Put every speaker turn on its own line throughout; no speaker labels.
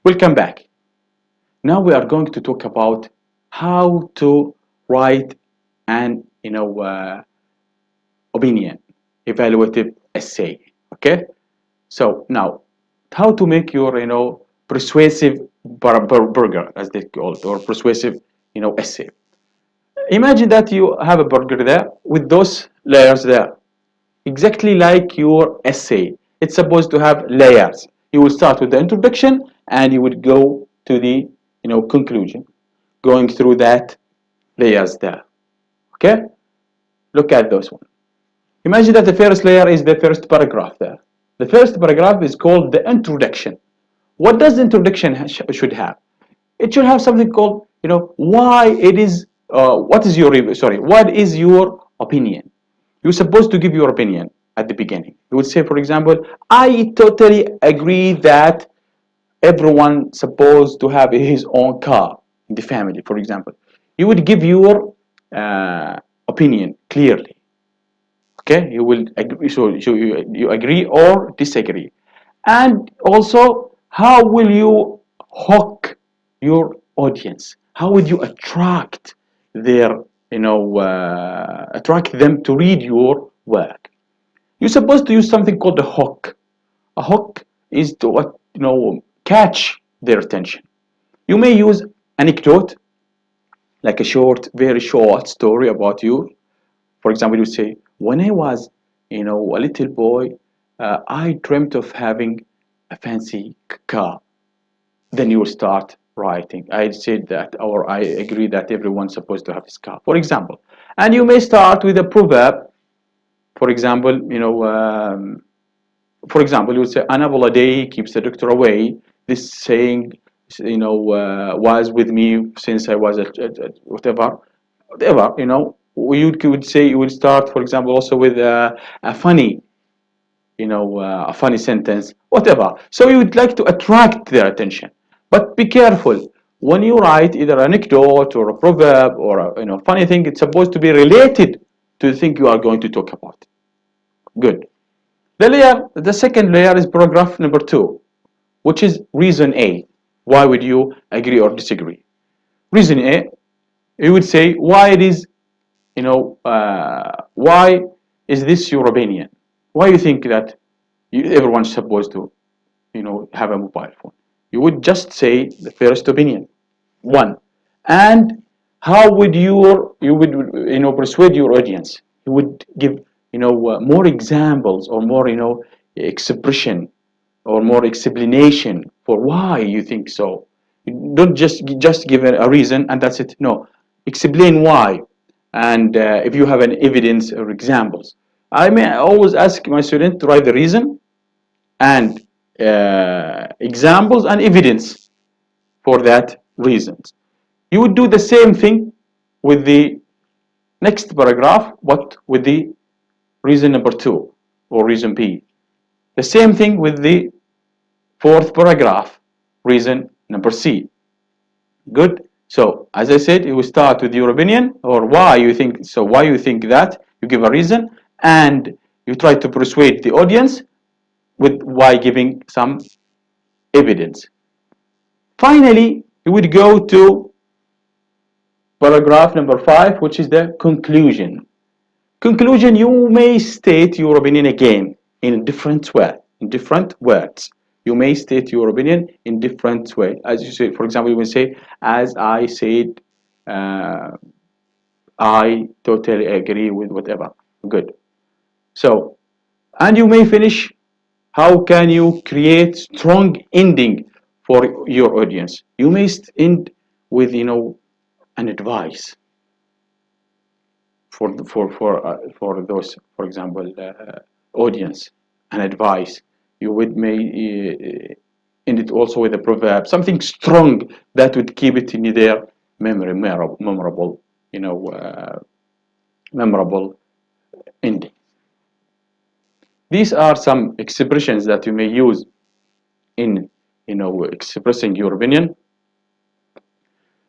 Welcome back. Now we are going to talk about how to write an opinion, evaluative essay. Okay. So now, how to make your persuasive burger, as they call it, or persuasive essay. Imagine that you have a burger there with those layers there, exactly like your essay. It's supposed to have layers. You will start with the introduction and you would go to the conclusion, going through that layers there. Okay? Look at those one. Imagine that the first layer is the first paragraph there. The first paragraph is called the introduction. What does the introduction should have? It should have something called, why it is, what is your opinion? You're supposed to give your opinion at the beginning. You would say, for example, I totally agree that everyone supposed to have his own car in the family, for example. You would give your opinion clearly. Okay, you will agree, so you agree or disagree, and also how will you hook your audience? How would you attract their attract them to read your work? You're supposed to use something called a hook. A hook is to catch their attention. You may use anecdote, like a short, very short story about you. For example, you say, when I was, a little boy, I dreamt of having a fancy car. Then you start writing. I said that, or I agree that everyone's supposed to have this car, for example. And you may start with a proverb. For example, you would say, an apple a day keeps the doctor away. This saying, was with me since I was whatever. You could say you would start, for example, also with a funny, a funny sentence, whatever. So you would like to attract their attention, but be careful when you write either an anecdote or a proverb or a funny thing. It's supposed to be related to the thing you are going to talk about. Good. The second layer is paragraph number 2, which is reason A. Why would you agree or disagree? Reason A, you would say why it is, why is this your opinion? Why you think that everyone's supposed to, have a mobile phone? You would just say the first opinion, one, and how would you would persuade your audience? You would give more examples or more expression or more explanation for why you think so. You don't just give a reason and that's it. No, explain why, and if you have an evidence or examples. I may always ask my student to write the reason and examples and evidence for that reasons. You would do the same thing with the next paragraph, but with the reason number 2 or reason B. The same thing with the fourth paragraph, reason number C. Good. So as I said, you will start with your opinion or why you think so. Why you think that? You give a reason and you try to persuade the audience with why giving some evidence. Finally, you would go to paragraph number 5, which is the conclusion. Conclusion, you may state your opinion again in different way, in different words. You may state your opinion in different way. As you say, for example, you will say, as I said, uh, I totally agree with whatever. Good. So, and you may finish, how can you create strong ending for your audience? You may end with, an advice for those, for example, audience, an advice. You would may end it also with a proverb, something strong that would keep it in their memory, memorable, memorable ending. These are some expressions that you may use in expressing your opinion.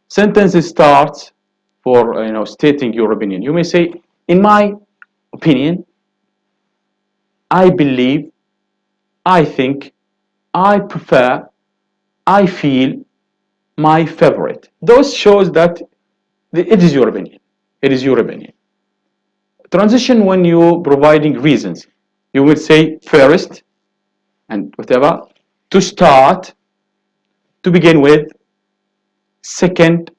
Sentences starts for stating your opinion. You may say, in my opinion, I believe, I think, I prefer, I feel, my favorite. Those shows that it is your opinion. It is your opinion. Transition when you providing reasons. You will say first and whatever, to start, to begin with, second,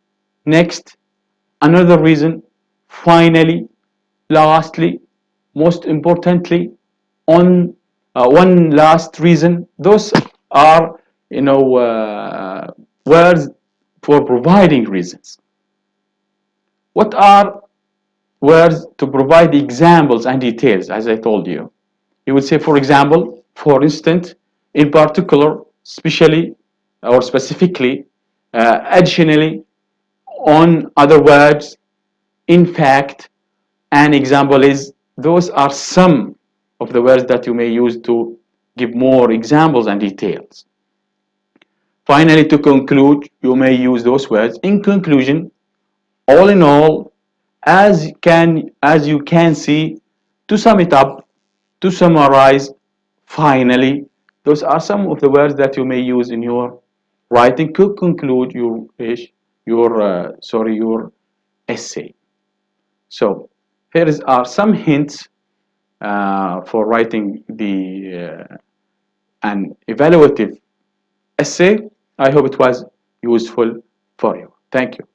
next, another reason, finally, lastly, most importantly, on one last reason. Those are, words for providing reasons. What are words to provide examples and details? As I told you, you would say, for example, for instance, in particular, specially, or specifically, additionally, on other words, in fact. An example is, those are some of the words that you may use to give more examples and details. Finally, to conclude, you may use those words. In conclusion, all in all, as you can see, to sum it up, to summarize, finally, those are some of the words that you may use in your writing to conclude your essay. So here are some hints for writing an evaluative essay. I hope it was useful for you. Thank you.